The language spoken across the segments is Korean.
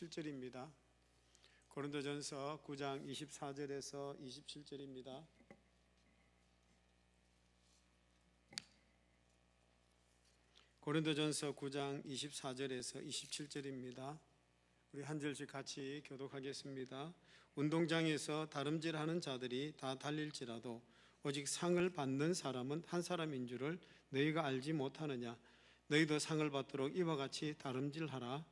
27절입니다. 고린도전서 9장 24절에서 27절입니다. 고린도전서 9장 24절에서 27절입니다. 우리 한 절씩 같이 교독하겠습니다. 운동장에서 다름질하는 자들이 다 달릴지라도 오직 상을 받는 사람은 한 사람인 줄을 너희가 알지 못하느냐. 너희도 상을 받도록 이와 같이 다름질하라.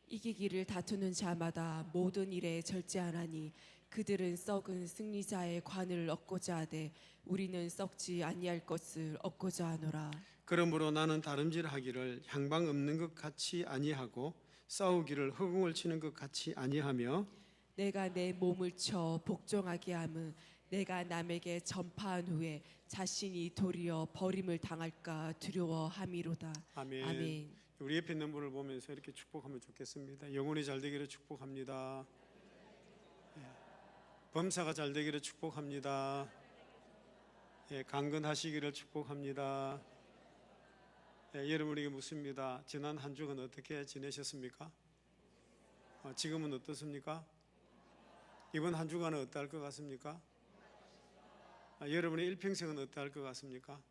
이기기를 다투는 자마다 모든 일에 절제하나니 그들은 썩은 승리자의 관을 얻고자 하되 우리는 썩지 아니할 것을 얻고자 하노라. 그러므로 나는 다름질하기를 향방 없는 것 같이 아니하고 싸우기를 허공을 치는 것 같이 아니하며 내가 내 몸을 쳐 복종하게 함은 내가 남에게 전파한 후에 자신이 도리어 버림을 당할까 두려워함이로다. 아멘. 아멘. 우리 옆에 있는 분을 보면서 이렇게 축복하면 좋겠습니다. 영혼이 잘 되기를 축복합니다. 범사가 잘 되기를 축복합니다. 강건하시기를 축복합니다. 여러분에게 묻습니다. 지난 한 주간 어떻게 지내셨습니까? 지금은 어떻습니까? 이번 한 주간은 어떠할 것 같습니까? 여러분의 일평생은 어떠할 것 같습니까?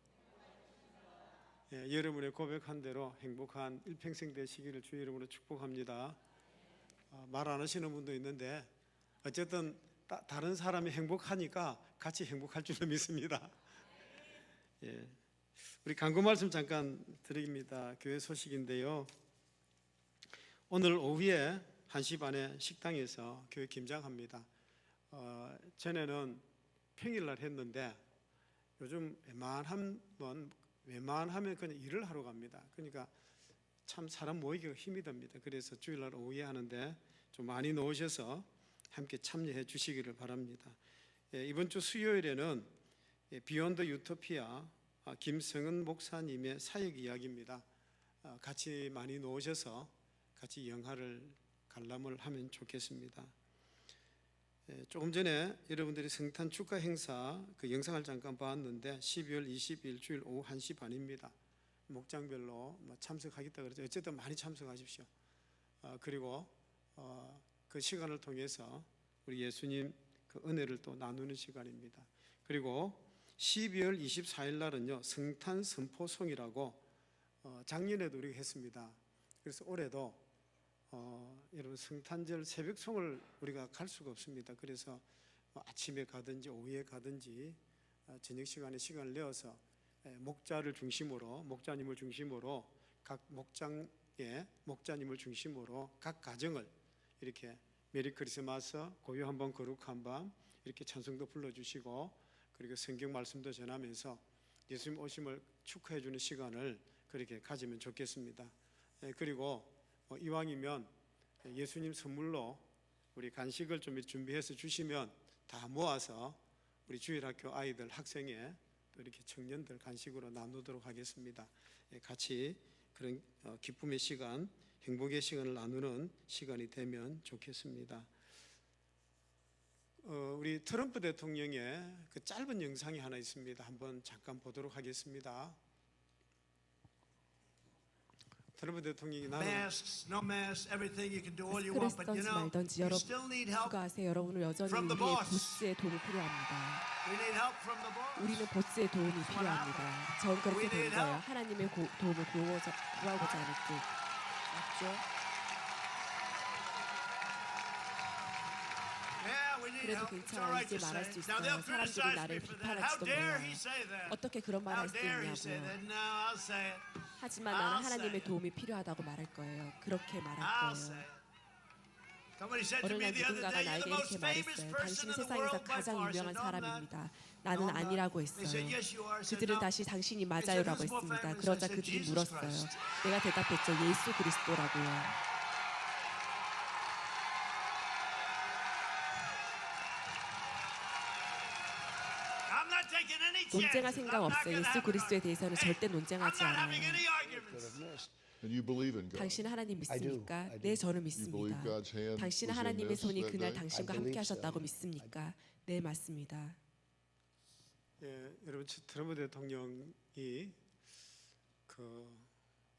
여러분의 고백한 대로 행복한 일평생 되시기를 주의 이름으로 축복합니다. 말 안 하시는 분도 있는데 어쨌든 다른 사람이 행복하니까 같이 행복할 줄로 믿습니다. 우리 간구 말씀 잠깐 드립니다. 교회 소식인데요. 오늘 오후에 1시 반에 식당에서 교회 김장합니다. 전에는 평일날 했는데 요즘 웬만하면 그냥 일을 하러 갑니다. 그러니까 참 사람 모이기가 힘이 듭니다. 그래서 주일날 오후에 하는데 좀 많이 나오셔서 함께 참여해 주시기를 바랍니다. 이번 주 수요일에는 비욘드 유토피아 김성은 목사님의 사역 이야기입니다. 같이 많이 나오셔서 같이 영화를 관람을 하면 좋겠습니다. 조금 전에 여러분들이 성탄 축하 행사 그 영상을 잠깐 봤는데 12월 20일 주일 오후 1시 반입니다. 목장별로 참석하겠다 그러죠. 어쨌든 많이 참석하십시오. 그리고 그 시간을 통해서 우리 예수님 그 은혜를 또 나누는 시간입니다. 그리고 12월 24일 날은요 성탄 선포송이라고 작년에도 우리가 했습니다. 그래서 올해도 여러분 성탄절 새벽송을 우리가 갈 수가 없습니다. 그래서 아침에 가든지 오후에 가든지 저녁 시간에 시간을 내어서 목자님을 중심으로 각 목장의 목자님을 중심으로 각 가정을 이렇게 메리 크리스마스, 고요 한번 거룩 한밤 이렇게 찬송도 불러주시고 그리고 성경 말씀도 전하면서 예수님 오심을 축하해 주는 시간을 그렇게 가지면 좋겠습니다. 그리고 이왕이면 예수님 선물로 우리 간식을 좀 준비해서 주시면 다 모아서 우리 주일학교 아이들, 학생회 또 이렇게 청년들 간식으로 나누도록 하겠습니다. 같이 그런 기쁨의 시간, 행복의 시간을 나누는 시간이 되면 좋겠습니다. 우리 트럼프 대통령의 그 짧은 영상이 하나 있습니다. 한번 잠깐 보도록 하겠습니다. 트럼프 대통령이 마스크를 쓰던지 말던지 여러분 누가 아세요? 여러분은 여전히 우리의 보스의 도움이 필요합니다. 우리는 보스의 도움이 필요합니다. 전 그렇게 된 거예요. 하나님의 도움을 구하고자 하는 뜻 맞죠? 그래도 괜찮아. 이제 말할 수 있어요. 사람들이 나를 비판할지도 몰라요. 어떻게 그런 말 할 수 있냐고요. 하지만 나는 하나님의 도움이 필요하다고 말할 거예요. 그렇게 말할 거예요. 어느 날 누군가가 나에게 이렇게 말했어요. 당신이 세상에서 가장 유명한 사람입니다. 나는 아니라고 했어요. 그들은 다시 당신이 맞아요라고 했습니다. 그러자 그들이 물었어요. 내가 대답했죠. 예수 그리스도라고요. 논쟁할 생각 없어요. 예수 그리스도에 대해서는 절대 논쟁하지 않아요. 당신은 하나님 믿습니까? 네, 저는 믿습니다. 당신은 하나님의 손이 그날 당신과 함께 하셨다고 믿습니까? 네, 맞습니다. 여러분 트럼프 대통령이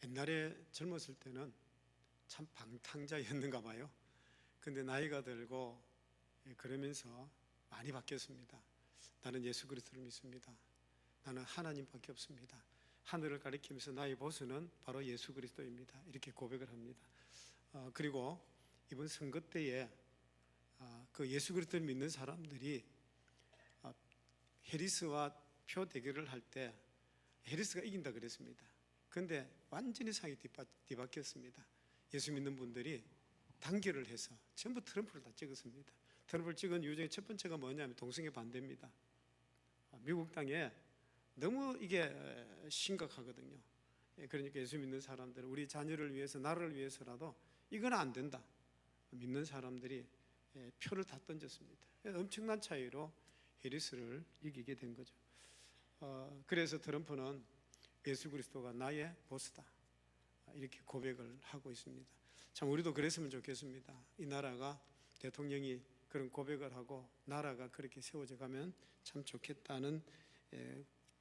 옛날에 젊었을 때는 참 방탕자였는가 봐요. 근데 나이가 들고 그러면서 많이 바뀌었습니다. 나는 예수 그리스도를 믿습니다. 나는 하나님밖에 없습니다. 하늘을 가리키면서 나의 보수는 바로 예수 그리스도입니다. 이렇게 고백을 합니다. 그리고 이번 선거 때에 그 예수 그리스도를 믿는 사람들이 해리스와 표 대결을 할 때 해리스가 이긴다 그랬습니다. 그런데 완전히 상이 뒤바뀌었습니다. 예수 믿는 분들이 단결을 해서 전부 트럼프를 다 찍었습니다. 트럼프를 찍은 이유 중에 첫 번째가 뭐냐면 동성애 반대입니다. 미국 땅에 너무 이게 심각하거든요. 그러니까 예수 믿는 사람들은 우리 자녀를 위해서 나라를 위해서라도 이건 안 된다. 믿는 사람들이 표를 다 던졌습니다. 엄청난 차이로 해리스를 이기게 된 거죠. 그래서 트럼프는 예수 그리스도가 나의 보스다 이렇게 고백을 하고 있습니다. 참 우리도 그랬으면 좋겠습니다. 이 나라가 대통령이 그런 고백을 하고 나라가 그렇게 세워져 가면 참 좋겠다는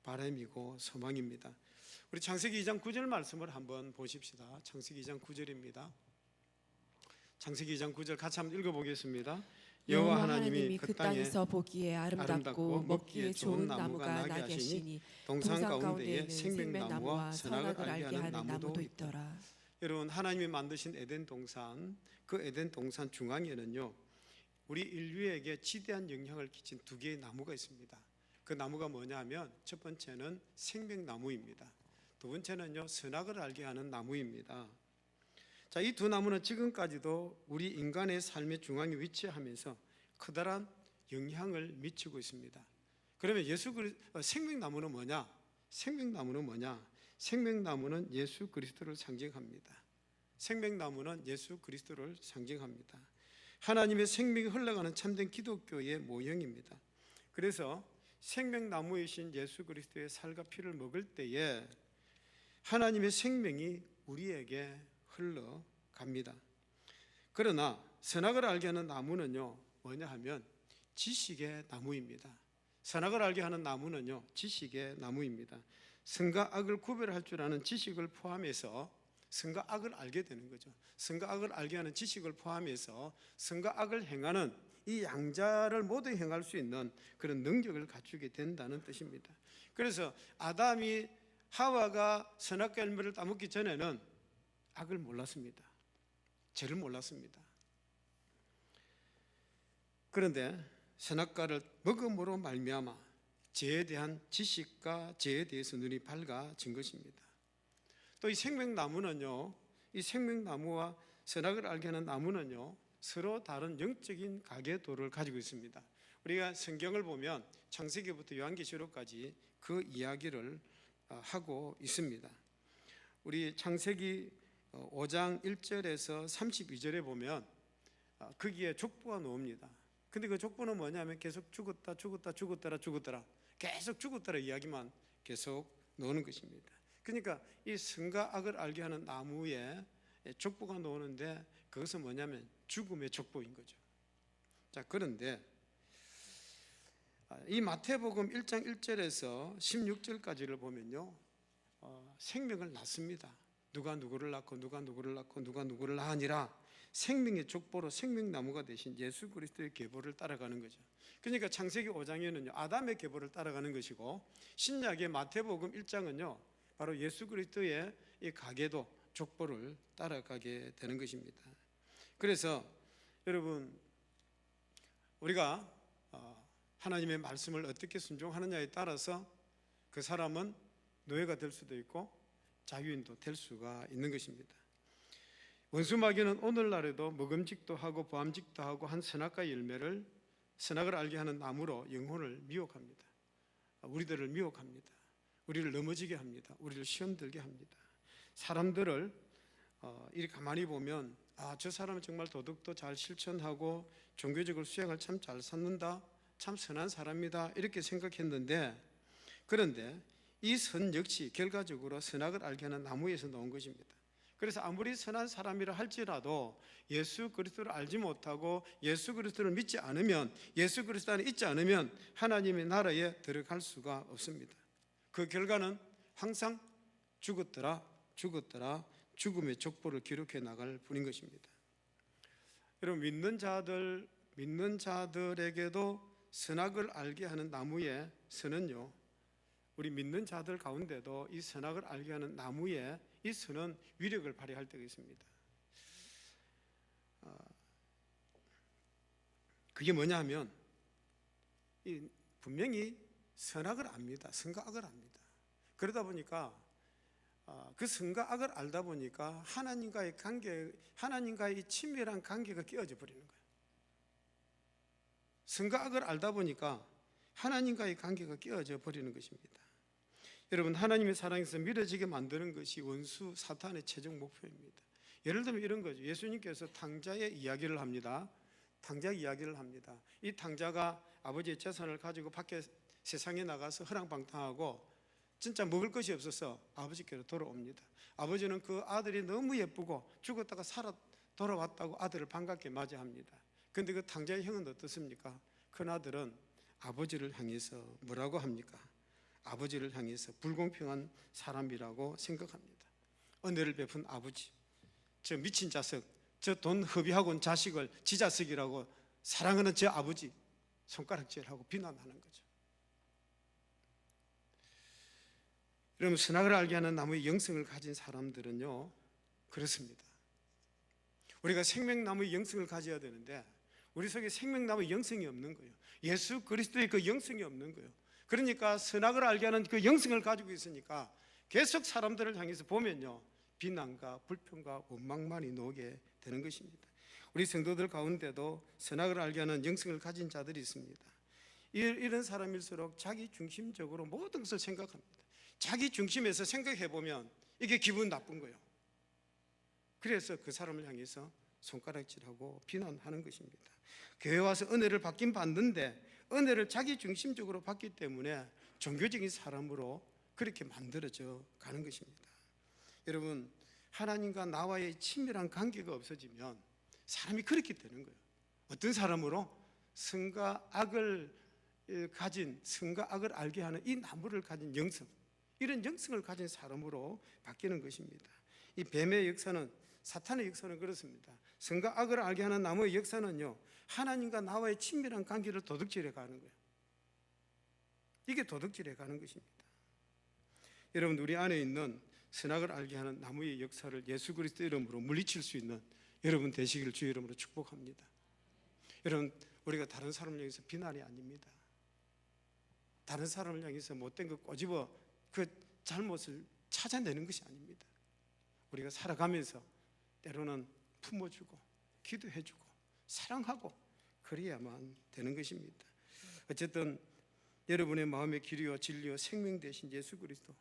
바람이고 소망입니다. 우리 창세기 2장 9절 말씀을 한번 보십시다. 창세기 2장 9절입니다. 창세기 2장 9절 같이 한번 읽어보겠습니다. 여호와 하나님이 그 땅에서 보기에 아름답고 먹기에 좋은 나무가 나게 하시니 동산 가운데에 생명나무와 선악을 알게 하는 나무도 있더라. 여러분, 하나님이 만드신 에덴 동산, 그 에덴 동산 중앙에는요 우리 인류에게 지대한 영향을 끼친 두 개의 나무가 있습니다. 그 나무가 뭐냐 하면 첫 번째는 생명나무입니다. 두 번째는요 선악을 알게 하는 나무입니다. 자, 이 두 나무는 지금까지도 우리 인간의 삶의 중앙에 위치하면서 커다란 영향을 미치고 있습니다. 그러면 생명나무는 뭐냐? 생명나무는 뭐냐? 생명나무는 예수 그리스도를 상징합니다. 생명나무는 예수 그리스도를 상징합니다. 하나님의 생명이 흘러가는 참된 기독교의 모형입니다. 그래서 생명나무이신 예수 그리스도의 살과 피를 먹을 때에 하나님의 생명이 우리에게 흘러갑니다. 그러나 선악을 알게 하는 나무는요 뭐냐 하면 지식의 나무입니다. 선악을 알게 하는 나무는요 지식의 나무입니다. 선과 악을 구별할 줄 아는 지식을 포함해서 선과 악을 알게 되는 거죠. 선과 악을 알게 하는 지식을 포함해서 선과 악을 행하는 이 양자를 모두 행할 수 있는 그런 능력을 갖추게 된다는 뜻입니다. 그래서 아담이 하와가 선악과 열매를 따먹기 전에는 악을 몰랐습니다. 죄를 몰랐습니다. 그런데 선악과를 먹음으로 말미암아 죄에 대한 지식과 죄에 대해서 눈이 밝아진 것입니다. 또 이 생명나무는요, 이 생명나무와 선악을 알게 하는 나무는요 서로 다른 영적인 가계도를 가지고 있습니다. 우리가 성경을 보면 창세기부터 요한계시록까지 그 이야기를 하고 있습니다. 우리 창세기 5장 1절에서 32절에 보면 거기에 족보가 나옵니다. 근데 그 족보는 뭐냐면 계속 죽었더라 계속 죽었더라 이야기만 계속 나오는 것입니다. 그러니까 이 선과 악을 알게 하는 나무에 족보가 나오는데 그것은 뭐냐면 죽음의 족보인 거죠. 자, 그런데 이 마태복음 1장 1절에서 16절까지를 보면요 생명을 낳습니다. 누가 누구를 낳고 누가 누구를 낳고 누가 누구를 낳으니라 생명의 족보로 생명나무가 되신 예수 그리스도의 계보를 따라가는 거죠. 그러니까 창세기 5장에는요 아담의 계보를 따라가는 것이고 신약의 마태복음 1장은요 바로 예수 그리스도의 이 가계도 족보를 따라가게 되는 것입니다. 그래서 여러분 우리가 하나님의 말씀을 어떻게 순종하느냐에 따라서 그 사람은 노예가 될 수도 있고 자유인도 될 수가 있는 것입니다. 원수마귀는 오늘날에도 먹음직도 하고 보암직도 하고 한 선악과의 열매를 선악을 알게 하는 나무로 영혼을 미혹합니다. 우리들을 미혹합니다. 우리를 넘어지게 합니다. 우리를 시험 들게 합니다. 사람들을 이렇게 가만히 보면 저 사람은 정말 도덕도 잘 실천하고 종교적으로 수양을 참 잘 삼는다, 참 선한 사람이다 이렇게 생각했는데 그런데 이 선 역시 결과적으로 선악을 알게 하는 나무에서 나온 것입니다. 그래서 아무리 선한 사람이라 할지라도 예수 그리스도를 알지 못하고 예수 그리스도를 믿지 않으면 예수 그리스도 안에 있지 않으면 하나님의 나라에 들어갈 수가 없습니다. 그 결과는 항상 죽었더라 죽음의 족보를 기록해 나갈 뿐인 것입니다. 여러분, 믿는 자들에게도 선악을 알게 하는 나무의 선은요, 우리 믿는 자들 가운데도 이 선악을 알게 하는 나무의 이 선은 위력을 발휘할 때가 있습니다. 그게 뭐냐 하면 분명히 선악을 압니다. 선과 악을 압니다. 그러다 보니까 그 선과 악을 알다 보니까 하나님과의 친밀한 관계가 깨어져 버리는 거예요. 선과 악을 알다 보니까 하나님과의 관계가 깨어져 버리는 것입니다. 여러분, 하나님의 사랑에서 미뤄지게 만드는 것이 원수 사탄의 최종 목표입니다. 예를 들면 이런 거죠. 예수님께서 탕자의 이야기를 합니다. 탕자 이야기를 합니다. 이 탕자가 아버지의 재산을 가지고 밖에 세상에 나가서 허랑방탕하고 진짜 먹을 것이 없어서 아버지께로 돌아옵니다. 아버지는 그 아들이 너무 예쁘고 죽었다가 살아 돌아왔다고 아들을 반갑게 맞이합니다. 그런데 그 탕자의 형은 어떻습니까? 큰아들은 아버지를 향해서 뭐라고 합니까? 아버지를 향해서 불공평한 사람이라고 생각합니다. 은혜를 베푼 아버지, 저 미친 자식, 저 돈 허비하고 온 자식을 지 자식이라고 사랑하는 저 아버지 손가락질하고 비난하는 거죠. 여러분, 선악을 알게 하는 나무의 영성을 가진 사람들은요, 그렇습니다. 우리가 생명나무의 영성을 가져야 되는데 우리 속에 생명나무의 영성이 없는 거예요. 예수 그리스도의 그 영성이 없는 거예요. 그러니까 선악을 알게 하는 그 영성을 가지고 있으니까 계속 사람들을 향해서 보면요, 비난과 불평과 원망만이 나오게 되는 것입니다. 우리 성도들 가운데도 선악을 알게 하는 영성을 가진 자들이 있습니다. 이런 사람일수록 자기 중심적으로 모든 것을 생각합니다. 자기 중심에서 생각해 보면 이게 기분 나쁜 거예요. 그래서 그 사람을 향해서 손가락질하고 비난하는 것입니다. 교회 와서 은혜를 받긴 받는데 은혜를 자기 중심적으로 받기 때문에 종교적인 사람으로 그렇게 만들어져 가는 것입니다. 여러분, 하나님과 나와의 친밀한 관계가 없어지면 사람이 그렇게 되는 거예요. 어떤 사람으로? 선과 악을 알게 하는 이 나무를 가진 영성, 이런 영성을 가진 사람으로 바뀌는 것입니다. 이 뱀의 역사는, 사탄의 역사는 그렇습니다. 선과 악을 알게 하는 나무의 역사는요, 하나님과 나와의 친밀한 관계를 도둑질해 가는 거예요. 이게 도둑질해 가는 것입니다. 여러분, 우리 안에 있는 선악을 알게 하는 나무의 역사를 예수 그리스도 이름으로 물리칠 수 있는 여러분 되시기를 주의 이름으로 축복합니다. 여러분, 우리가 다른 사람을 향해서 비난이 아닙니다. 다른 사람을 향해서 못된 거 꼬집어 그 잘못을 찾아내는 것이 아닙니다. 우리가 살아가면서 때로는 품어주고 기도해주고 사랑하고 그래야만 되는 것입니다. 어쨌든 여러분의 마음의 길이요 진리요 생명 되신 예수 그리스도,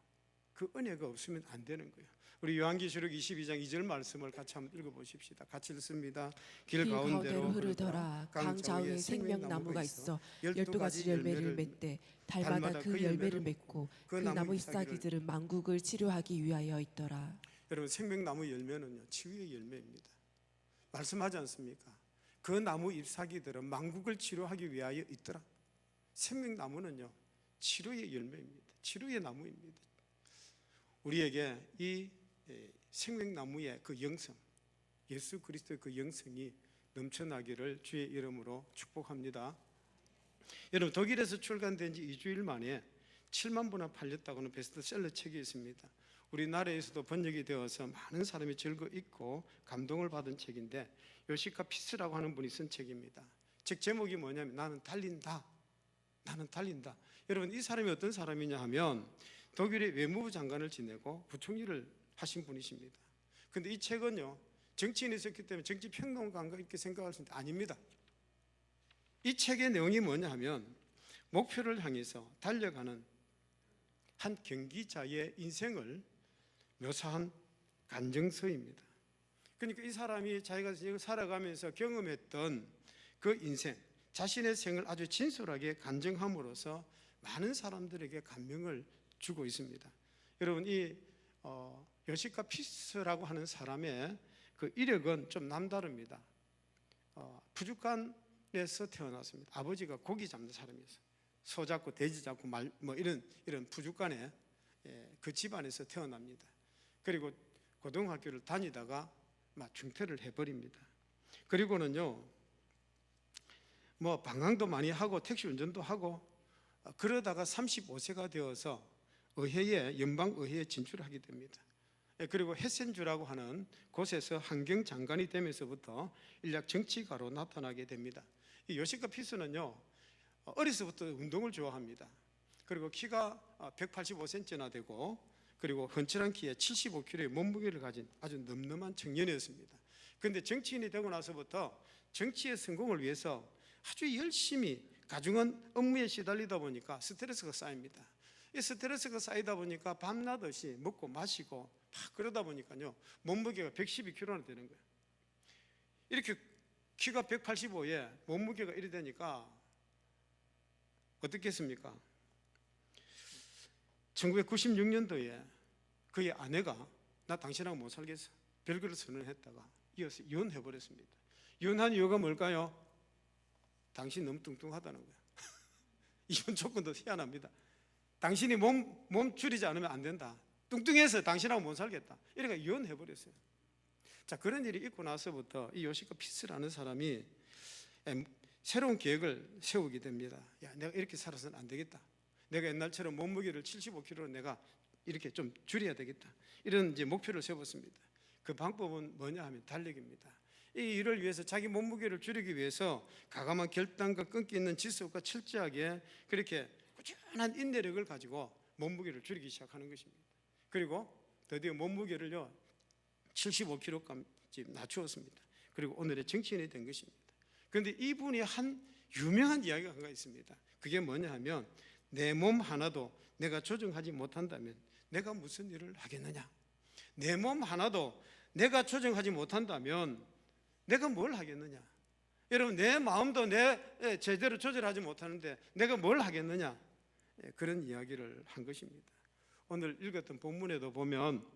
그 은혜가 없으면 안 되는 거예요. 우리 요한계시록 22장 2절 말씀을 같이 한번 읽어보십시다. 같이 읽습니다. 길 가운데로 흐르더라 강 좌우에 생명나무가 있어 12가지 열매를 맺되 달마다 그 열매를 맺고 그 나무 잎사귀들은 만국을 치료하기 위하여 있더라. 여러분, 생명나무 열매는요, 치유의 열매입니다. 말씀하지 않습니까? 그 나무 잎사귀들은 만국을 치료하기 위하여 있더라. 생명나무는요, 치료의 열매입니다. 치료의 나무입니다. 우리에게 이 생명나무의 그 영성, 예수 그리스도의 그 영성이 넘쳐나기를 주의 이름으로 축복합니다. 여러분, 독일에서 출간된 지 2주일 만에 7만 부나 팔렸다고는 베스트셀러 책이 있습니다. 우리나라에서도 번역이 되어서 많은 사람이 즐거 읽고 감동을 받은 책인데, 요시카 피스라고 하는 분이 쓴 책입니다. 책 제목이 뭐냐면 나는 달린다. 나는 달린다. 여러분, 이 사람이 어떤 사람이냐 하면 독일의 외무부 장관을 지내고 부총리를 하신 분이십니다. 그런데 이 책은요, 정치인이 썼기 때문에 정치 평론가인가 이렇게 생각할 수 있는데 아닙니다. 이 책의 내용이 뭐냐 하면 목표를 향해서 달려가는 한 경기자의 인생을 묘사한 간증서입니다. 그러니까 이 사람이 자기가 살아가면서 경험했던 그 인생, 자신의 생을 아주 진솔하게 간증함으로써 많은 사람들에게 감명을 주고 있습니다. 여러분, 이 요시카 피스라고 하는 사람의 그 이력은 좀 남다릅니다. 부족간에서 태어났습니다. 아버지가 고기 잡는 사람이었어요. 소 잡고 돼지 잡고 말 뭐 이런 부족간에 그 집안에서 태어납니다. 그리고 고등학교를 다니다가 막 중퇴를 해버립니다. 그리고는요, 뭐 방황도 많이 하고 택시 운전도 하고 그러다가 35세가 되어서 의회에 연방 의회에 진출하게 됩니다. 그리고 헤센주라고 하는 곳에서 환경장관이 되면서부터 일약 정치가로 나타나게 됩니다. 이 요시카 피스는요, 어려서부터 운동을 좋아합니다. 그리고 키가 185cm나 되고, 그리고 훤칠한 키에 75kg의 몸무게를 가진 아주 늠름한 청년이었습니다. 그런데 정치인이 되고 나서부터 정치의 성공을 위해서 아주 열심히 가중한 업무에 시달리다 보니까 스트레스가 쌓입니다. 이 스트레스가 쌓이다 보니까 밤낮 없이 먹고 마시고 막 그러다 보니까요, 몸무게가 112kg나 되는 거예요. 이렇게 키가 185에 몸무게가 이래 되니까 어떻겠습니까? 1996년도에 그의 아내가 나 당신하고 못 살겠어, 별거를 선언했다가 이어서 이혼해버렸습니다. 이혼한 이유가 뭘까요? 당신 너무 뚱뚱하다는 거예요. 이혼 조건도 희한합니다. 당신이 몸 줄이지 않으면 안 된다, 뚱뚱해서 당신하고 못 살겠다, 이러니까 이혼해버렸어요. 자, 그런 일이 있고 나서부터 이 요시카 피스라는 사람이 새로운 계획을 세우게 됩니다. 야, 내가 이렇게 살아서는 안 되겠다. 내가 옛날처럼 몸무게를 75kg로 내가 이렇게 좀 줄여야 되겠다. 이런 이제 목표를 세웠습니다. 그 방법은 뭐냐 하면 달리기입니다. 이 일을 위해서 자기 몸무게를 줄이기 위해서 가감한 결단과 끈기 있는 지속과 철저하게 그렇게 꾸준한 인내력을 가지고 몸무게를 줄이기 시작하는 것입니다. 그리고 드디어 몸무게를요 75kg까지 낮추었습니다. 그리고 오늘의 정치인이 된 것입니다. 그런데 이분이 한 유명한 이야기가 하나 있습니다. 그게 뭐냐 하면, 내 몸 하나도 내가 조정하지 못한다면 내가 무슨 일을 하겠느냐. 내 몸 하나도 내가 조정하지 못한다면 내가 뭘 하겠느냐. 여러분, 내 마음도 내 제대로 조절하지 못하는데 내가 뭘 하겠느냐. 그런 이야기를 한 것입니다. 오늘 읽었던 본문에도 보면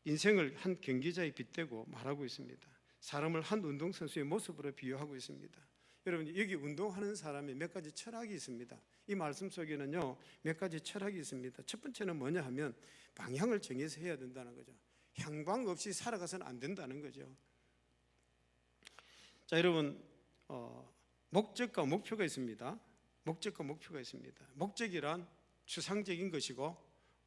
인생을 한 경기자에 빗대고 말하고 있습니다. 사람을 한 운동선수의 모습으로 비유하고 있습니다. 여러분, 여기 운동하는 사람이 몇 가지 철학이 있습니다. 이 말씀 속에는요 몇 가지 철학이 있습니다. 첫 번째는 뭐냐 하면, 방향을 정해서 해야 된다는 거죠. 향방 없이 살아가서는 안 된다는 거죠. 자, 여러분, 목적과 목표가 있습니다. 목적과 목표가 있습니다. 목적이란 추상적인 것이고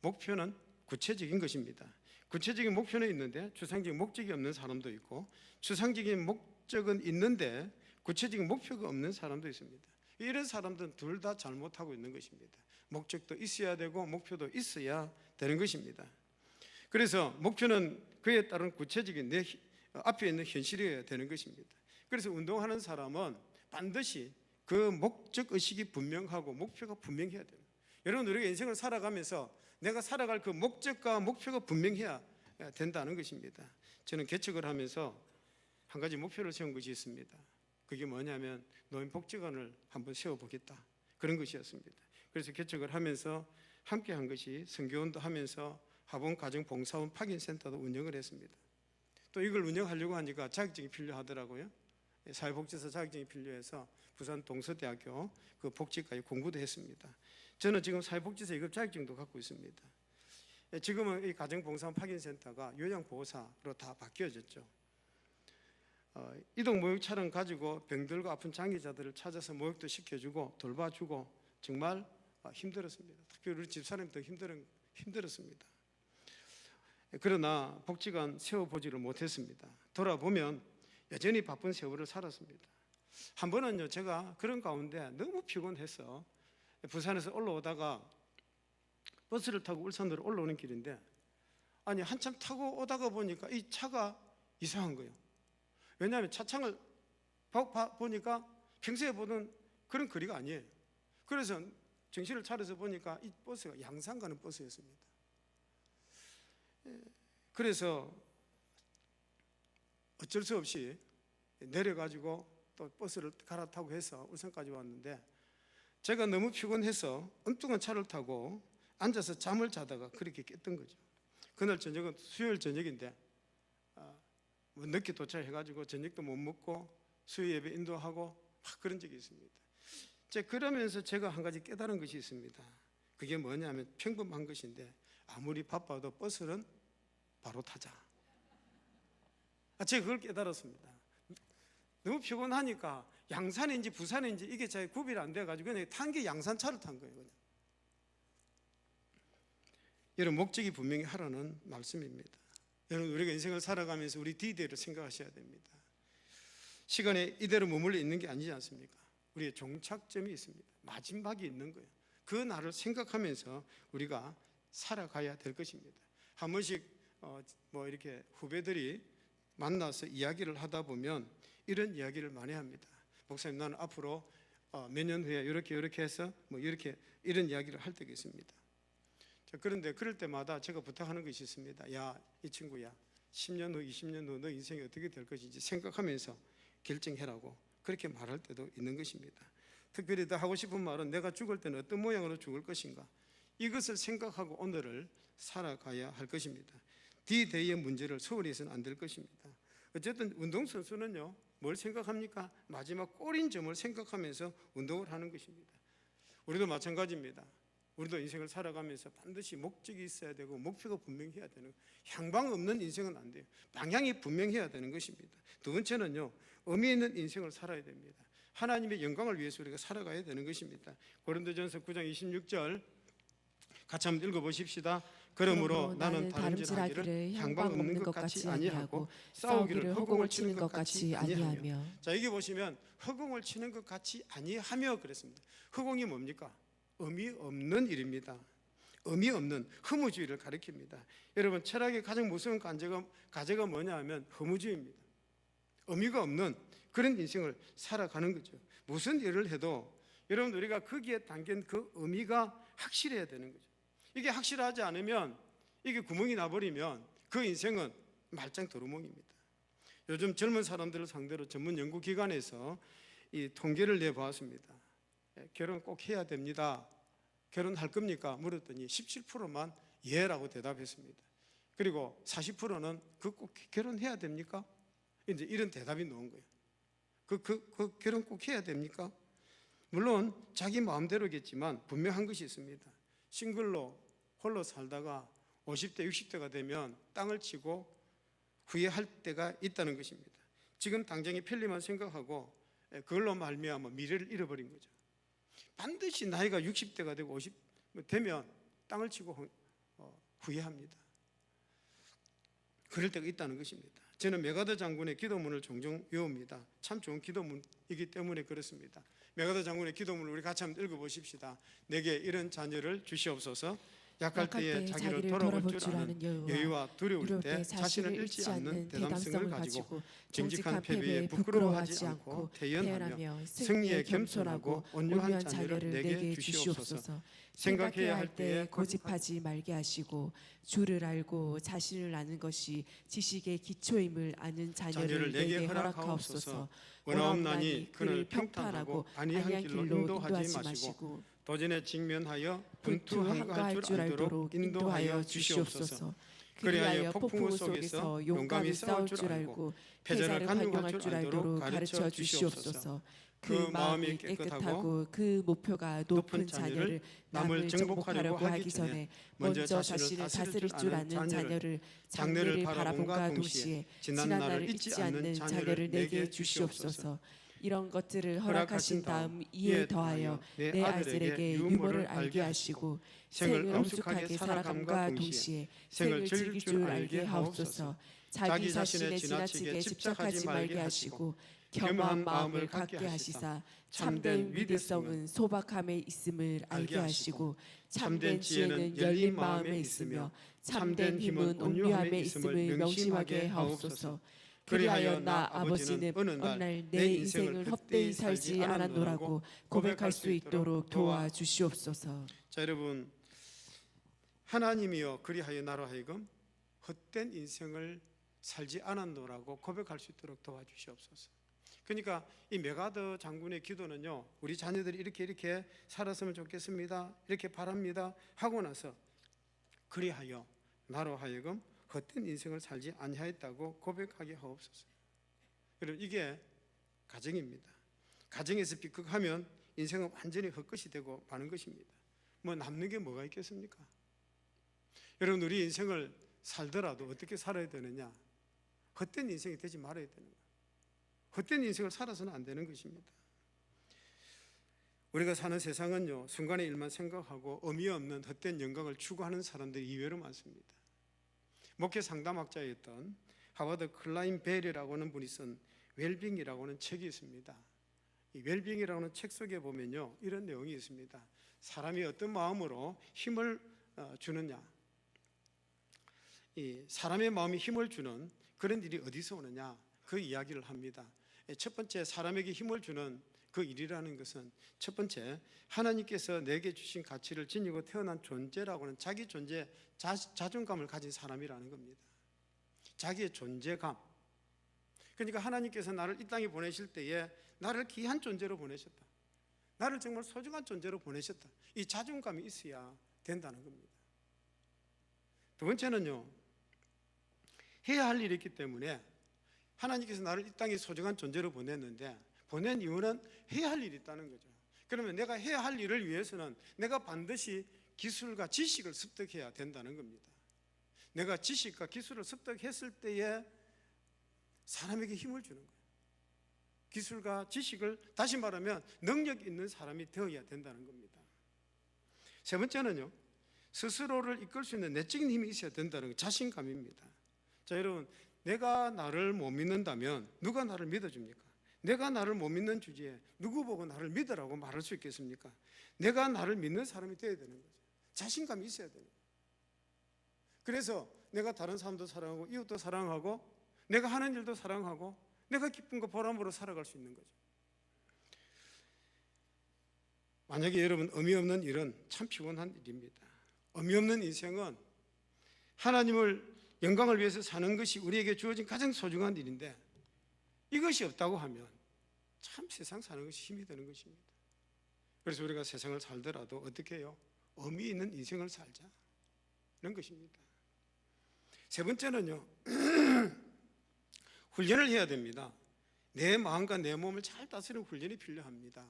목표는 구체적인 것입니다. 구체적인 목표는 있는데 추상적인 목적이 없는 사람도 있고, 추상적인 목적은 있는데 구체적인 목표가 없는 사람도 있습니다. 이런 사람들은 둘 다 잘못하고 있는 것입니다. 목적도 있어야 되고 목표도 있어야 되는 것입니다. 그래서 목표는 그에 따른 구체적인 내 앞에 있는 현실이어야 되는 것입니다. 그래서 운동하는 사람은 반드시 그 목적 의식이 분명하고 목표가 분명해야 돼요. 여러분, 우리가 인생을 살아가면서 내가 살아갈 그 목적과 목표가 분명해야 된다는 것입니다. 저는 개척을 하면서 한 가지 목표를 세운 것이 있습니다. 그게 뭐냐면 노인복지관을 한번 세워보겠다, 그런 것이었습니다. 그래서 개척을 하면서 함께 한 것이 선교원도 하면서 화봉가정봉사원 파견센터도 운영을 했습니다. 또 이걸 운영하려고 하니까 자격증이 필요하더라고요. 사회복지사 자격증이 필요해서 부산 동서대학교 그 복지과에 공부도 했습니다. 저는 지금 사회복지사 2급 자격증도 갖고 있습니다. 지금은 이 가정봉사원 파견센터가 요양보호사로 다 바뀌어졌죠. 이동 목욕 차량 가지고 병들고 아픈 장애자들을 찾아서 목욕도 시켜주고 돌봐주고 정말 힘들었습니다. 특히 우리 집사람이 더 힘들었습니다. 그러나 복지관 세워보지를 못했습니다. 돌아보면 여전히 바쁜 세월을 살았습니다. 한 번은요, 제가 그런 가운데 너무 피곤해서 부산에서 올라오다가 버스를 타고 울산으로 올라오는 길인데, 아니 한참 타고 오다가 보니까 이 차가 이상한 거예요. 왜냐하면 차창을 보니까 평소에 보던 그런 거리가 아니에요. 그래서 정신을 차려서 보니까 이 버스가 양산 가는 버스였습니다. 그래서 어쩔 수 없이 내려가지고 또 버스를 갈아타고 해서 울산까지 왔는데, 제가 너무 피곤해서 엉뚱한 차를 타고 앉아서 잠을 자다가 그렇게 깼던 거죠. 그날 저녁은 수요일 저녁인데 늦게 도착해가지고 저녁도 못 먹고 수요 예배 인도하고 막 그런 적이 있습니다. 그러면서 제가 한 가지 깨달은 것이 있습니다. 그게 뭐냐면 평범한 것인데, 아무리 바빠도 버스는 바로 타자. 제가 그걸 깨달았습니다. 너무 피곤하니까 양산인지 부산인지 이게 잘 구별이 안 돼가지고 그냥 탄 게 양산차를 탄 거예요. 그냥. 여러분, 목적이 분명히 하라는 말씀입니다. 여러분, 우리가 인생을 살아가면서 우리 디데이를 생각하셔야 됩니다. 시간에 이대로 머물러 있는 게 아니지 않습니까? 우리의 종착점이 있습니다. 마지막이 있는 거예요. 그 날을 생각하면서 우리가 살아가야 될 것입니다. 한 번씩 이렇게 후배들이 만나서 이야기를 하다 보면 이런 이야기를 많이 합니다. 목사님, 나는 앞으로 몇 년 후에 이렇게 해서 이런 이야기를 할 때가 있습니다. 자, 그런데 그럴 때마다 제가 부탁하는 것이 있습니다. 야, 이 친구야, 10년 후, 20년 후 너 인생이 어떻게 될 것인지 생각하면서 결정해라고 그렇게 말할 때도 있는 것입니다. 특별히 더 하고 싶은 말은 내가 죽을 때는 어떤 모양으로 죽을 것인가, 이것을 생각하고 오늘을 살아가야 할 것입니다. D-Day의 문제를 소홀히 해서는 안 될 것입니다. 어쨌든 운동선수는요, 뭘 생각합니까? 마지막 골인 점을 생각하면서 운동을 하는 것입니다. 우리도 마찬가지입니다. 우리도 인생을 살아가면서 반드시 목적이 있어야 되고 목표가 분명해야 되는, 향방 없는 인생은 안 돼요. 방향이 분명해야 되는 것입니다. 두 번째는요, 의미 있는 인생을 살아야 됩니다. 하나님의 영광을 위해서 우리가 살아가야 되는 것입니다. 고린도전서 9장 26절 같이 한번 읽어보십시다. 그러므로 나는 다름질하기를 향방 없는 것 같이 아니하고 싸우기를 허공을 치는 것 같이 아니하며. 자, 여기 보시면 허공을 치는 것 같이 아니하며 그랬습니다. 허공이 뭡니까? 의미 없는 일입니다. 의미 없는 허무주의를 가리킵니다. 여러분, 철학의 가장 무서운 과제가 뭐냐 하면 허무주의입니다. 의미가 없는 그런 인생을 살아가는 거죠. 무슨 일을 해도 여러분, 우리가 거기에 담긴 그 의미가 확실해야 되는 거죠. 이게 확실하지 않으면, 이게 구멍이 나버리면 그 인생은 말짱 도루묵입니다. 요즘 젊은 사람들을 상대로 전문 연구기관에서 이 통계를 내보았습니다. 결혼 꼭 해야 됩니다. 결혼할 겁니까? 물었더니 17%만 예라고 대답했습니다. 그리고 40%는 그 꼭 결혼해야 됩니까? 이제 이런 대답이 나온 거예요. 그 결혼 꼭 해야 됩니까? 물론 자기 마음대로겠지만 분명한 것이 있습니다. 싱글로 홀로 살다가 50대 60대가 되면 땅을 치고 후회할 때가 있다는 것입니다. 지금 당장의 편리만 생각하고 그걸로 말미암아 미래를 잃어버린 거죠. 반드시 나이가 60대가 되고 50 되면 땅을 치고 후회합니다. 그럴 때가 있다는 것입니다. 저는 메가더 장군의 기도문을 종종 외웁니다. 참 좋은 기도문이기 때문에 그렇습니다. 메가더 장군의 기도문을 우리 같이 한번 읽어보십시다. 내게 이런 자녀를 주시옵소서. 약할 때에 자기를 돌아볼 줄 아는 여유와 두려울 때 자신을 잃지 않는 대담성을 가지고 정직한 패배에 부끄러워하지 않고 태연하며 승리에 겸손하고 온유한 자녀를 내게 주시옵소서. 생각해야 할 때에 고집하지 말게 하시고 주를 알고 자신을 아는 것이 지식의 기초임을 아는 자녀를 내게 허락하옵소서. 원하옵나니 그를 평탄하고 안이한 길로 인도하지 마시고 도전에 직면하여 분투한가할 줄 알도록 인도하여 주시옵소서. 그리하여 폭풍우 속에서 용감히 싸울 줄 알고 패자를 환영할 줄 알도록 가르쳐 주시옵소서. 그 마음이 깨끗하고 그 목표가 높은 자녀를 남을 정복하려고 하기 전에 먼저 자신을 다스릴 줄 아는 자녀를 장래를 바라본과 동시에 지난 날을 잊지 않는 자녀를 내게 주시옵소서. 이런 것들을 허락하신 다음 이에 더하여 내 아이들에게 유머를 알게 하시고 생을 엄숙하게 살아감과 동시에 생을 즐길 줄 알게 하옵소서. 자기 자신에 지나치게 집착하지 말게 하시고 겸허한 마음을 갖게 하시사 참된 위대성은 소박함에 있음을 알게 하시고 참된 지혜는 열린 마음에 있으며 참된 힘은 온유함에 있음을 명심하게 하옵소서. 그리하여 나 아버지는 어느 날 내 인생을 헛되이 살지 않았노라고 고백할 수 있도록 도와주시옵소서. 자, 여러분, 하나님이여 그리하여 나로 하여금 헛된 인생을 살지 않았노라고 고백할 수 있도록 도와주시옵소서. 그러니까 이 메가더 장군의 기도는요, 우리 자녀들이 이렇게 살았으면 좋겠습니다, 이렇게 바랍니다 하고 나서 그리하여 나로 하여금 헛된 인생을 살지 아니하였다고 고백하게 하옵소서. 여러분, 이게 가정입니다. 가정에서 삐걱하면 인생은 완전히 헛것이 되고 마는 것입니다. 뭐 남는 게 뭐가 있겠습니까? 여러분, 우리 인생을 살더라도 어떻게 살아야 되느냐? 헛된 인생이 되지 말아야 되는 거예요. 헛된 인생을 살아서는 안 되는 것입니다. 우리가 사는 세상은요, 순간의 일만 생각하고 의미 없는 헛된 영광을 추구하는 사람들이 이외로 많습니다. 목회 상담학자였던 하버드 클라인벨이라고 하는 분이 쓴 웰빙이라고 하는 책이 있습니다. 이 웰빙이라고 하는 책 속에 보면요, 이런 내용이 있습니다. 사람이 어떤 마음으로 힘을 주느냐, 이 사람의 마음이 힘을 주는 그런 일이 어디서 오느냐, 그 이야기를 합니다. 첫 번째, 사람에게 힘을 주는 그 일이라는 것은 첫 번째, 하나님께서 내게 주신 가치를 지니고 태어난 존재라고 하는 자기 존재, 자존감을 가진 사람이라는 겁니다. 자기의 존재감. 그러니까 하나님께서 나를 이 땅에 보내실 때에 나를 귀한 존재로 보내셨다, 나를 정말 소중한 존재로 보내셨다, 이 자존감이 있어야 된다는 겁니다. 두 번째는요, 해야 할 일이 있기 때문에 하나님께서 나를 이 땅에 소중한 존재로 보냈는데, 보낸 이유는 해야 할 일이 있다는 거죠. 그러면 내가 해야 할 일을 위해서는 내가 반드시 기술과 지식을 습득해야 된다는 겁니다. 내가 지식과 기술을 습득했을 때에 사람에게 힘을 주는 거예요. 기술과 지식을, 다시 말하면 능력 있는 사람이 되어야 된다는 겁니다. 세 번째는요, 스스로를 이끌 수 있는 내적인 힘이 있어야 된다는 자신감입니다. 자, 여러분, 내가 나를 못 믿는다면 누가 나를 믿어줍니까? 내가 나를 못 믿는 주제에 누구 보고 나를 믿으라고 말할 수 있겠습니까? 내가 나를 믿는 사람이 되어야 되는 거죠. 자신감이 있어야 되는 거예요. 그래서 내가 다른 사람도 사랑하고 이웃도 사랑하고 내가 하는 일도 사랑하고 내가 기쁜 거 보람으로 살아갈 수 있는 거죠. 만약에 여러분, 의미 없는 일은 참 피곤한 일입니다. 의미 없는 인생은 하나님을 영광을 위해서 사는 것이 우리에게 주어진 가장 소중한 일인데, 이것이 없다고 하면 참 세상 사는 것이 힘이 드는 것입니다. 그래서 우리가 세상을 살더라도 어떻게 해요? 의미 있는 인생을 살자, 이런 것입니다. 세 번째는요, 훈련을 해야 됩니다. 내 마음과 내 몸을 잘 다스리는 훈련이 필요합니다.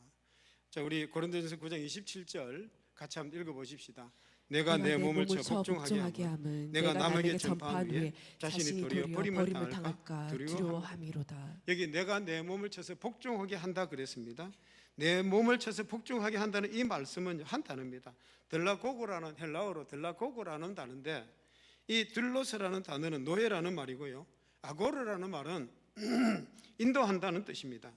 자, 우리 고린도전서 9장 27절 같이 한번 읽어보십시다. 내가 내 몸을 쳐 복종하게 함은 내가 남에게 전파한 후에 자신이 도리어 버림을 당할까 두려워함이로다. 여기 내가 내 몸을 쳐서 복종하게 한다 그랬습니다. 내 몸을 쳐서 복종하게 한다는 이 말씀은 한 단어입니다. 들라고고라는, 헬라어로 들라고고라는 단어인데, 이 들로스라는 단어는 노예라는 말이고요, 아고르라는 말은 인도한다는 뜻입니다.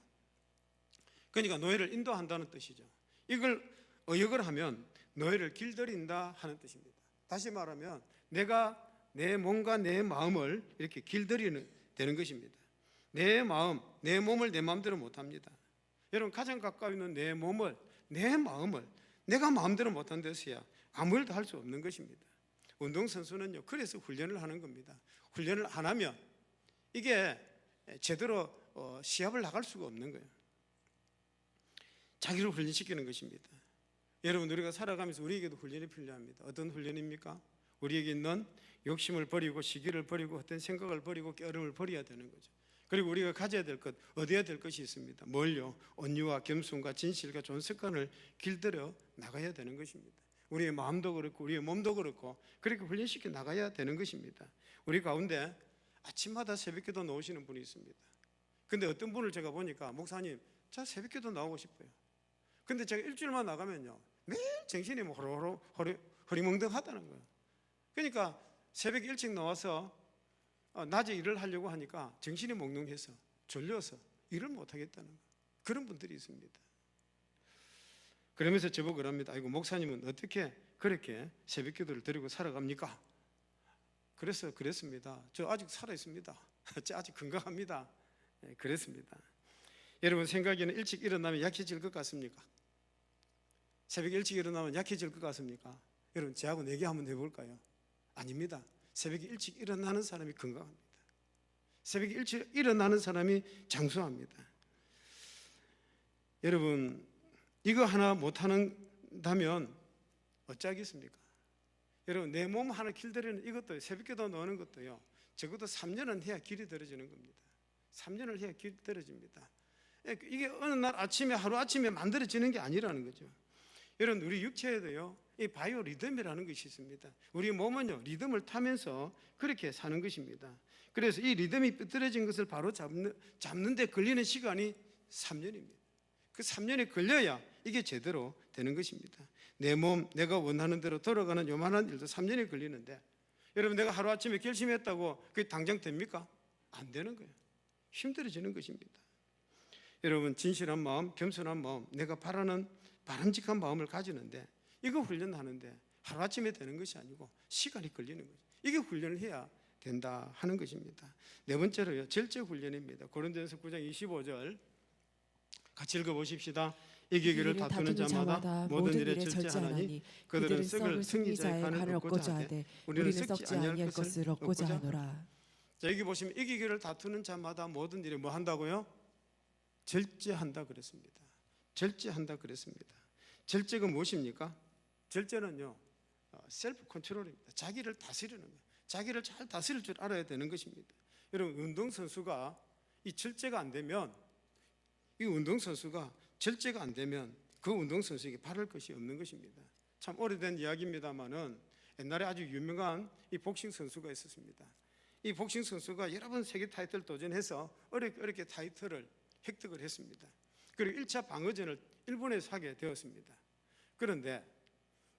그러니까 노예를 인도한다는 뜻이죠. 이걸 어역을 하면 노예를 길들인다 하는 뜻입니다. 다시 말하면 내가 내 몸과 내 마음을 이렇게 길들이는 되는 것입니다. 내 마음, 내 몸을 내 마음대로 못합니다. 여러분, 가장 가까이 있는 내 몸을, 내 마음을 내가 마음대로 못한 데서야 아무 일도 할 수 없는 것입니다. 운동선수는요, 그래서 훈련을 하는 겁니다. 훈련을 안 하면 이게 제대로 시합을 나갈 수가 없는 거예요. 자기를 훈련시키는 것입니다. 여러분, 우리가 살아가면서 우리에게도 훈련이 필요합니다. 어떤 훈련입니까? 우리에게 있는 욕심을 버리고 시기를 버리고 어떤 생각을 버리고 깨어름을 버려야 되는 거죠. 그리고 우리가 가져야 될 것, 얻어야 될 것이 있습니다. 뭘요? 온유와 겸손과 진실과 좋은 습관을 길들여 나가야 되는 것입니다. 우리의 마음도 그렇고 우리의 몸도 그렇고 그렇게 훈련시켜 나가야 되는 것입니다. 우리 가운데 아침마다 새벽기도 나오시는 분이 있습니다. 근데 어떤 분을 제가 보니까, 목사님, 저 새벽기도 나오고 싶어요. 근데 제가 일주일만 나가면요, 매일 정신이 뭐 허리멍덩하다는 거예요. 그러니까 새벽 일찍 나와서 낮에 일을 하려고 하니까 정신이 몽롱해서 졸려서 일을 못 하겠다는 거예요. 그런 분들이 있습니다. 그러면서 저보고 그럽니다. 아이고, 목사님은 어떻게 그렇게 새벽 기도를 드리고 살아갑니까? 그래서 그랬습니다. 저 아직 살아있습니다. 저 아직 건강합니다. 네, 그랬습니다. 여러분, 생각에는 일찍 일어나면 약해질 것 같습니까? 새벽에 일찍 일어나면 약해질 것 같습니까? 여러분, 저하고 내기 한번 해볼까요? 아닙니다. 새벽에 일찍 일어나는 사람이 건강합니다. 새벽에 일찍 일어나는 사람이 장수합니다. 여러분, 이거 하나 못한다면 어쩌겠습니까? 여러분, 내 몸 하나 길들이는 이것도, 새벽기도 넣는 것도요, 적어도 3년은 해야 길이 들어지는 겁니다. 3년을 해야 길이 들어집니다. 이게 어느 날 아침에, 하루아침에 만들어지는 게 아니라는 거죠. 여러분, 우리 육체에도요, 이 바이오 리듬이라는 것이 있습니다. 우리 몸은요, 리듬을 타면서 그렇게 사는 것입니다. 그래서 이 리듬이 삐뚤어진 것을 바로 잡는데 걸리는 시간이 3년입니다. 그 3년이 걸려야 이게 제대로 되는 것입니다. 내 몸, 내가 원하는 대로 돌아가는 요만한 일도 3년이 걸리는데, 여러분 내가 하루아침에 결심했다고 그게 당장 됩니까? 안 되는 거예요. 힘들어지는 것입니다. 여러분 진실한 마음, 겸손한 마음, 내가 바라는 바람직한 마음을 가지는데 이거 훈련하는데 하루아침에 되는 것이 아니고 시간이 걸리는 거죠. 이게 훈련을 해야 된다 하는 것입니다. 네 번째로요, 절제 훈련입니다. 고린도전서 9장 25절 같이 읽어보십시다. 이기기를 다투는 자마다 모든 일에 절제하나니 그들은 썩을 승리자의 간을 얻고자 하되 우리는 썩지 아니할 것을 얻고자 하노라. 자, 여기 보시면 이기기를 다투는 자마다 모든 일에 뭐 한다고요? 절제한다 그랬습니다. 절제한다 그랬습니다. 절제가 무엇입니까? 절제는요, 셀프 컨트롤입니다. 자기를 다스리는 거예요. 자기를 잘 다스릴 줄 알아야 되는 것입니다. 여러분 운동선수가 이 절제가 안 되면, 이 운동선수가 절제가 안 되면 그 운동선수에게 바랄 것이 없는 것입니다. 참 오래된 이야기입니다만은 옛날에 아주 유명한 이 복싱 선수가 있었습니다. 이 복싱 선수가 여러 번 세계 타이틀 도전해서 어렵게 타이틀을 획득을 했습니다. 그리고 1차 방어전을 일본에서 하게 되었습니다. 그런데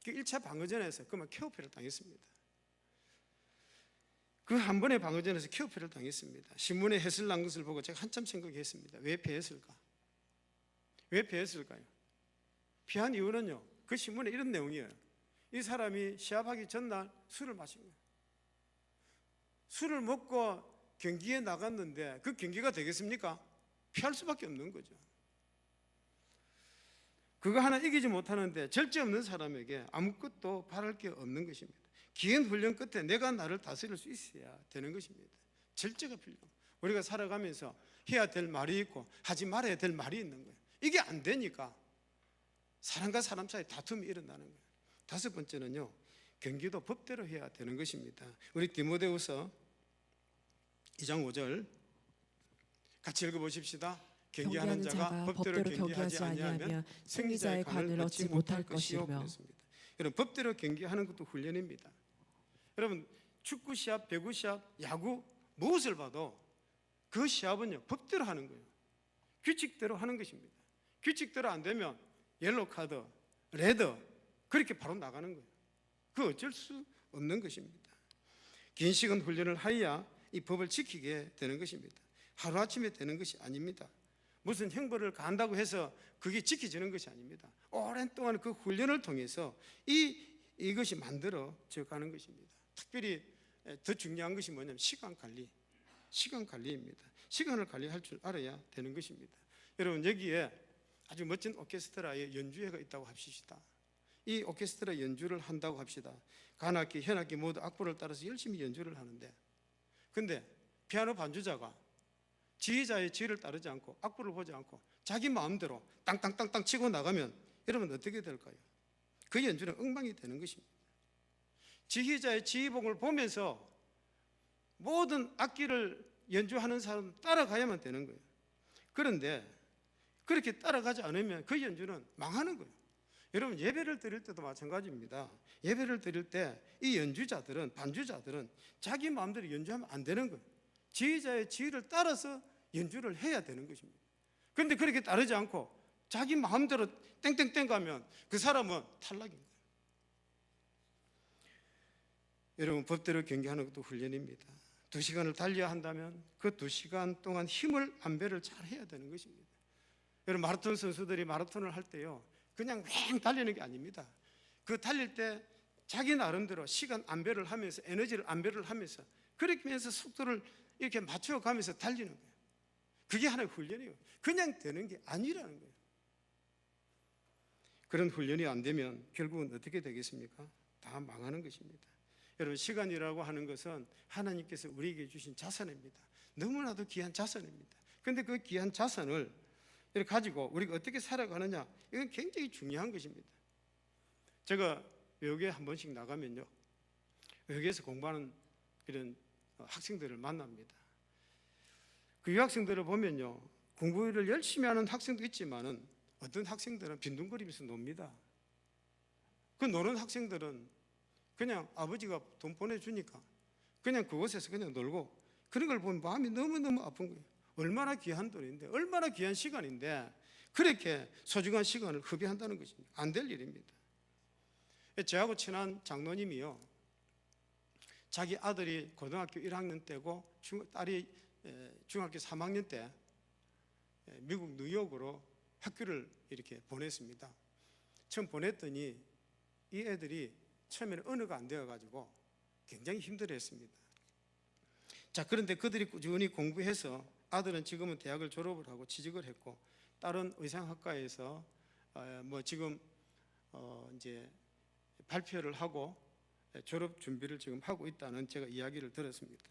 그 1차 방어전에서 그만 KO패를 당했습니다. 그 한 번의 방어전에서 KO패를 당했습니다. 신문에 해설 난 것을 보고 제가 한참 생각했습니다. 왜 패했을까? 왜 패했을까요? 패한 이유는요, 그 신문에 이런 내용이에요. 이 사람이 시합하기 전날 술을 마신 거예요. 술을 먹고 경기에 나갔는데 그 경기가 되겠습니까? 피할 수밖에 없는 거죠. 그거 하나 이기지 못하는데 절제 없는 사람에게 아무것도 바랄 게 없는 것입니다. 긴 훈련 끝에 내가 나를 다스릴 수 있어야 되는 것입니다. 절제가 필요합니다. 우리가 살아가면서 해야 될 말이 있고 하지 말아야 될 말이 있는 거예요. 이게 안 되니까 사람과 사람 사이 다툼이 일어나는 거예요. 다섯 번째는요, 경기도 법대로 해야 되는 것입니다. 우리 디모데후서 2장 5절 같이 읽어보십시다. 경기하는 자가 법대로 경기하지 아니하면 승리자의 관을 얻지 못할 것이며. 여러분 법대로 경기하는 것도 훈련입니다. 여러분 축구 시합, 배구 시합, 야구 무엇을 봐도 그 시합은요 법대로 하는 거예요. 규칙대로 하는 것입니다. 규칙대로 안 되면 옐로 카드, 레드 그렇게 바로 나가는 거예요. 그 어쩔 수 없는 것입니다. 긴 시간 훈련을 하여야 이 법을 지키게 되는 것입니다. 하루아침에 되는 것이 아닙니다. 무슨 형벌을 가한다고 해서 그게 지켜지는 것이 아닙니다. 오랜 동안 그 훈련을 통해서 이것이 만들어져 가는 것입니다. 특별히 더 중요한 것이 뭐냐면 시간 관리입니다. 시간을 관리할 줄 알아야 되는 것입니다. 여러분 여기에 아주 멋진 오케스트라의 연주회가 있다고 합시다. 이 오케스트라 연주를 한다고 합시다. 관악기, 현악기 모두 악보를 따라서 열심히 연주를 하는데, 근데 피아노 반주자가 지휘자의 지휘를 따르지 않고 악보를 보지 않고 자기 마음대로 땅땅땅땅 치고 나가면 여러분 어떻게 될까요? 그 연주는 엉망이 되는 것입니다. 지휘자의 지휘봉을 보면서 모든 악기를 연주하는 사람 따라가야만 되는 거예요. 그런데 그렇게 따라가지 않으면 그 연주는 망하는 거예요. 여러분 예배를 드릴 때도 마찬가지입니다. 예배를 드릴 때 이 연주자들은, 반주자들은 자기 마음대로 연주하면 안 되는 거예요. 지휘자의 지휘를 따라서 연주를 해야 되는 것입니다. 그런데 그렇게 따르지 않고 자기 마음대로 땡땡땡 가면 그 사람은 탈락인 거예요. 여러분 법대로 경기하는 것도 훈련입니다. 2시간을 달려야 한다면 그 2시간 동안 힘을 안배를 잘 해야 되는 것입니다. 여러분 마라톤 선수들이 마라톤을 할 때요 그냥 왱 달리는 게 아닙니다. 그 달릴 때 자기 나름대로 시간 안배를 하면서 에너지를 안배를 하면서 그렇게 하면서 속도를 이렇게 맞춰가면서 달리는 거예요. 그게 하나의 훈련이에요. 그냥 되는 게 아니라는 거예요. 그런 훈련이 안 되면 결국은 어떻게 되겠습니까? 다 망하는 것입니다. 여러분 시간이라고 하는 것은 하나님께서 우리에게 주신 자산입니다. 너무나도 귀한 자산입니다. 그런데 그 귀한 자산을 이렇게 가지고 우리가 어떻게 살아가느냐, 이건 굉장히 중요한 것입니다. 제가 외국에 한 번씩 나가면요 외국에서 공부하는 이런 학생들을 만납니다. 그 유학생들을 보면요 공부를 열심히 하는 학생도 있지만은 어떤 학생들은 빈둥거리면서 놉니다. 그 노는 학생들은 그냥 아버지가 돈 보내주니까 그냥 그곳에서 그냥 놀고 그런 걸 보면 마음이 너무너무 아픈 거예요. 얼마나 귀한 돈인데, 얼마나 귀한 시간인데 그렇게 소중한 시간을 허비한다는 것입니다. 안 될 일입니다. 저하고 친한 장로님이요, 자기 아들이 고등학교 1학년 때고 딸이 중학교 3학년 때 미국 뉴욕으로 학교를 이렇게 보냈습니다. 처음 보냈더니 이 애들이 처음에는 언어가 안 되어가지고 굉장히 힘들어했습니다. 자, 그런데 그들이 꾸준히 공부해서 아들은 지금은 대학을 졸업을 하고 취직을 했고, 딸은 의상학과에서 지금 이제 발표를 하고 졸업 준비를 지금 하고 있다는 제가 이야기를 들었습니다.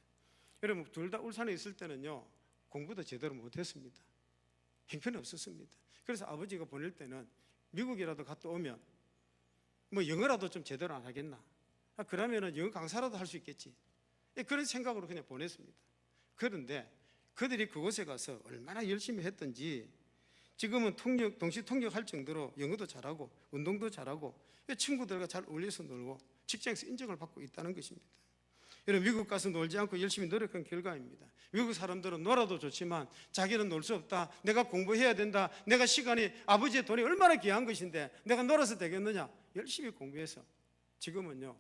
여러분, 둘 다 울산에 있을 때는요, 공부도 제대로 못했습니다. 형편이 없었습니다. 그래서 아버지가 보낼 때는 미국이라도 갔다 오면 영어라도 좀 제대로 안 하겠나, 그러면은 영어 강사라도 할 수 있겠지, 그런 생각으로 그냥 보냈습니다. 그런데 그들이 그곳에 가서 얼마나 열심히 했던지 지금은 동시 통역할 정도로 영어도 잘하고 운동도 잘하고 친구들과 잘 어울려서 놀고 직장에서 인정을 받고 있다는 것입니다. 여러분, 미국 가서 놀지 않고 열심히 노력한 결과입니다. 미국 사람들은 놀아도 좋지만 자기는 놀 수 없다, 내가 공부해야 된다, 내가 시간이, 아버지의 돈이 얼마나 귀한 것인데 내가 놀아서 되겠느냐, 열심히 공부해서 지금은요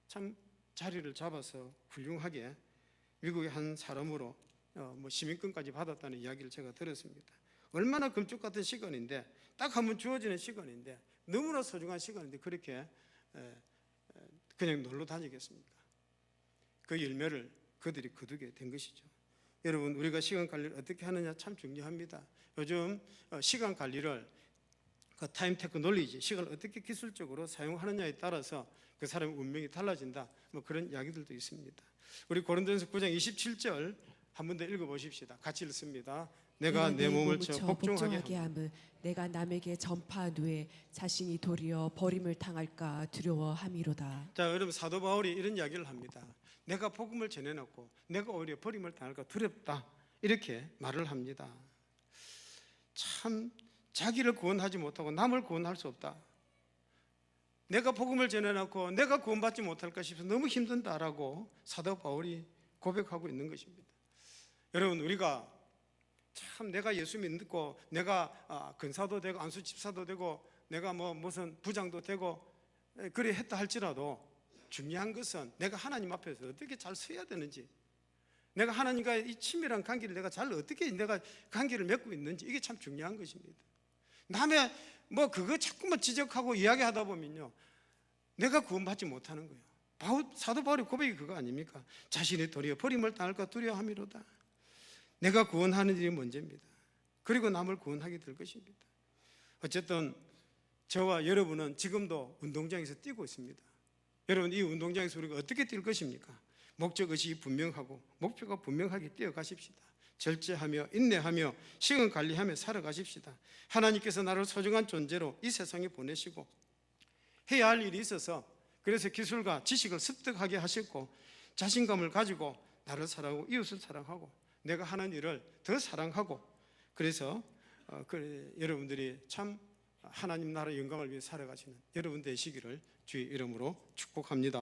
참 자리를 잡아서 훌륭하게 미국의 한 사람으로 시민권까지 받았다는 이야기를 제가 들었습니다. 얼마나 금쪽 같은 시간인데, 딱 한 번 주어지는 시간인데, 너무나 소중한 시간인데 그렇게 그냥 놀러 다니겠습니까? 그 열매를 그들이 거두게 된 것이죠. 여러분, 우리가 시간 관리를 어떻게 하느냐 참 중요합니다. 요즘 시간 관리를 그 타임 테크놀리지, 시간을 어떻게 기술적으로 사용하느냐에 따라서 그 사람의 운명이 달라진다, 그런 이야기들도 있습니다. 우리 고린도전서 9장 27절 한 번 더 읽어보십시다. 같이 읽습니다. 내가 내 몸을 쳐 복종하게 함을 내가 남에게 전파하되 자신이 도리어 버림을 당할까 두려워함이로다. 자, 여러분, 사도 바울이 이런 이야기를 합니다. 내가 복음을 전해놓고 내가 오히려 버림을 당할까 두렵다, 이렇게 말을 합니다. 참 자기를 구원하지 못하고 남을 구원할 수 없다, 내가 복음을 전해놓고 내가 구원받지 못할까 싶어서 너무 힘든다라고 사도 바울이 고백하고 있는 것입니다. 여러분, 우리가 참 내가 예수 믿고 내가 근사도 되고 안수집사도 되고 내가 무슨 부장도 되고 그래 했다 할지라도 중요한 것은 내가 하나님 앞에서 어떻게 잘 서야 되는지, 내가 하나님과의 이 친밀한 관계를 내가 관계를 맺고 있는지, 이게 참 중요한 것입니다. 남의 그거 자꾸만 지적하고 이야기하다 보면요 내가 구원받지 못하는 거예요. 사도 바울의 고백이 그거 아닙니까? 자신의 도리어 버림을 당할까 두려워함이로다. 내가 구원하는 일이 문제입니다. 그리고 남을 구원하게 될 것입니다. 어쨌든 저와 여러분은 지금도 운동장에서 뛰고 있습니다. 여러분, 이 운동장에서 우리가 어떻게 뛸 것입니까? 목적의식이 분명하고 목표가 분명하게 뛰어가십시다. 절제하며 인내하며 시간 관리하며 살아가십시다. 하나님께서 나를 소중한 존재로 이 세상에 보내시고 해야 할 일이 있어서, 그래서 기술과 지식을 습득하게 하셨고 자신감을 가지고 나를 사랑하고 이웃을 사랑하고 내가 하는 일을 더 사랑하고, 그래서 여러분들이 참 하나님 나라의 영광을 위해 살아가시는 여러분 되시기를 주의 이름으로 축복합니다.